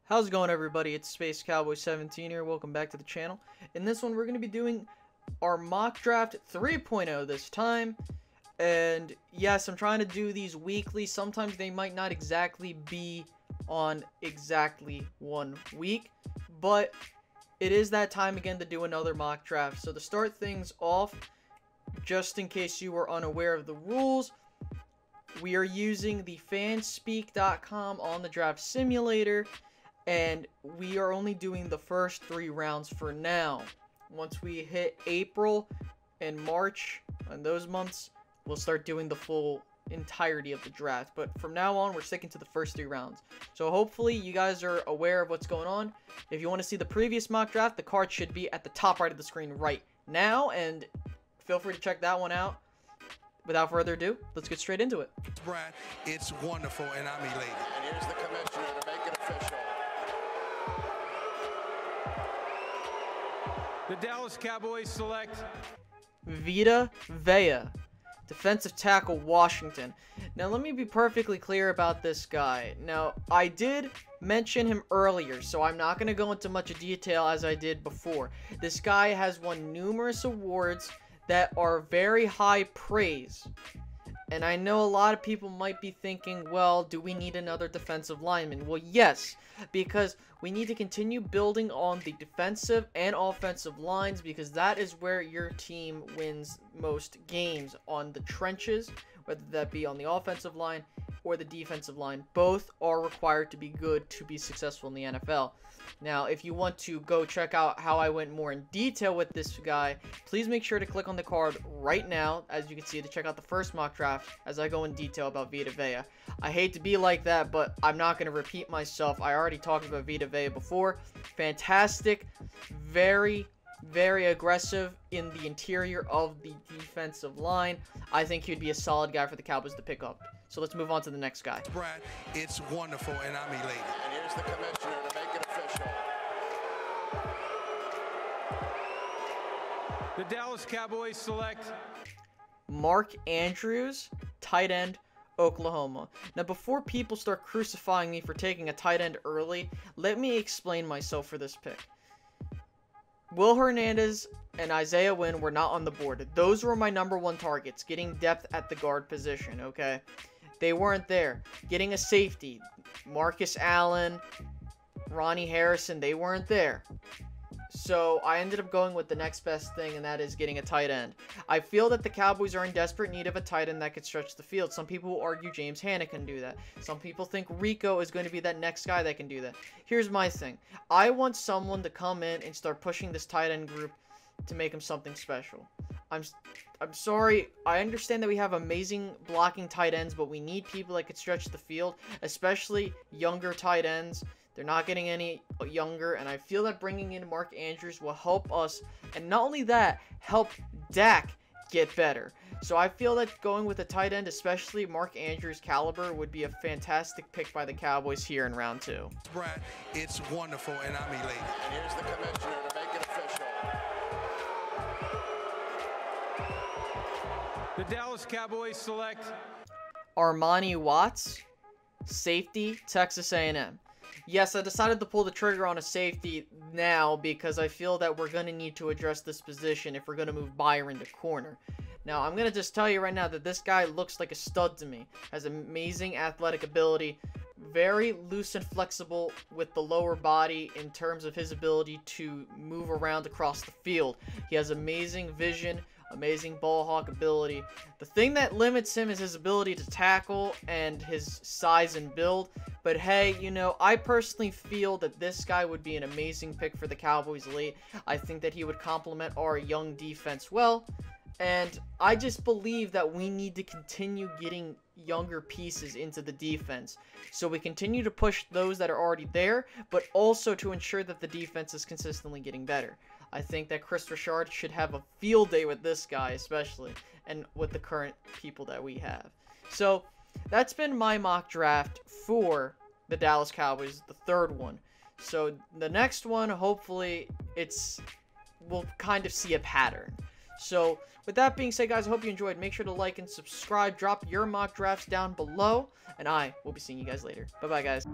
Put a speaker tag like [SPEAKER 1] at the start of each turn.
[SPEAKER 1] How's it going, everybody? It's Space Cowboy 17 here. Welcome back to the channel. In this one, we're going to be doing our mock draft 3.0 this time. And yes, I'm trying to do these weekly. Sometimes they might not exactly be on exactly 1 week, but it is that time again to do another mock draft. So to start things off, just in case you were unaware of the rules, we are using the fanspeak.com on the draft simulator. And we are only doing the first 3 rounds for now. Once we hit April and March, and those months, we'll start doing the full entirety of the draft. But from now on, we're sticking to the first 3 rounds. So hopefully you guys are aware of what's going on. If you want to see the previous mock draft, the card should be at the top right of the screen right now. And feel free to check that one out. Without further ado, let's get straight into it.
[SPEAKER 2] Brad, it's wonderful and I'm elated.
[SPEAKER 3] And here's the commissioner to make it official.
[SPEAKER 4] The Dallas Cowboys select
[SPEAKER 1] Vita Vea, defensive tackle, Washington. Now, let me be perfectly clear about this guy. Now, I did mention him earlier, so I'm not going to go into much detail as I did before. This guy has won numerous awards that are very high praise. And I know a lot of people might be thinking, well, do we need another defensive lineman? Well, yes, because we need to continue building on the defensive and offensive lines, because that is where your team wins most games, on the trenches, whether that be on the offensive line or the defensive line. Both are required to be good to be successful in the NFL. Now, if you want to go check out how I went more in detail with this guy, please make sure to click on the card right now, as you can see, to check out the first mock draft as I go in detail about Vita Vea. I hate to be like that, but I'm not going to repeat myself. I already talked about Vita Vea before. Fantastic, very aggressive in the interior of the defensive line. I think he'd be a solid guy for the Cowboys to pick up. So let's move on to the next guy.
[SPEAKER 2] Brad, it's wonderful and I'm elated.
[SPEAKER 3] And here's the commissioner to make it official.
[SPEAKER 4] the Dallas Cowboys select
[SPEAKER 1] Mark Andrews, tight end, Oklahoma. Now, before people start crucifying me for taking a tight end early, let me explain myself for this pick. Will Hernandez and Isaiah Wynn were not on the board. Those were my #1 targets, getting depth at the guard position, okay? They weren't there. Getting a safety, Marcus Allen, Ronnie Harrison, they weren't there. So I ended up going with the next best thing, and that is getting a tight end. I feel that the Cowboys are in desperate need of a tight end that could stretch the field. Some people will argue James Hanna can do that. Some people think Rico is going to be that next guy that can do that. Here's my thing. I want someone to come in and start pushing this tight end group to make them something special. I'm sorry. I understand that we have amazing blocking tight ends, but we need people that could stretch the field, especially younger tight ends. They're not getting any younger, and I feel that bringing in Mark Andrews will help us, and not only that, help Dak get better. So I feel that going with a tight end, especially Mark Andrews' caliber, would be a fantastic pick by the Cowboys here in round 2.
[SPEAKER 2] Brad, it's wonderful and I'm elated.
[SPEAKER 3] And here's the commissioner to make it official.
[SPEAKER 4] the Dallas Cowboys select
[SPEAKER 1] Armani Watts, safety, Texas A&M. Yes, I decided to pull the trigger on a safety now because I feel that we're going to need to address this position if we're going to move Byron to corner. Now, I'm going to just tell you right now that this guy looks like a stud to me. Has amazing athletic ability, very loose and flexible with the lower body in terms of his ability to move around across the field. He has amazing vision, amazing ball hawk ability. The thing that limits him is his ability to tackle and his size and build. But hey, you know, I personally feel that this guy would be an amazing pick for the Cowboys late. I think that he would complement our young defense well. And I just believe that we need to continue getting younger pieces into the defense. So we continue to push those that are already there, but also to ensure that the defense is consistently getting better. I think that Chris Richard should have a field day with this guy especially, and with the current people that we have. So that's been my mock draft for the Dallas Cowboys, the 3rd one. So the next one, hopefully, we'll kind of see a pattern. So with that being said, guys, I hope you enjoyed. Make sure to like and subscribe. Drop your mock drafts down below, and I will be seeing you guys later. Bye-bye, guys.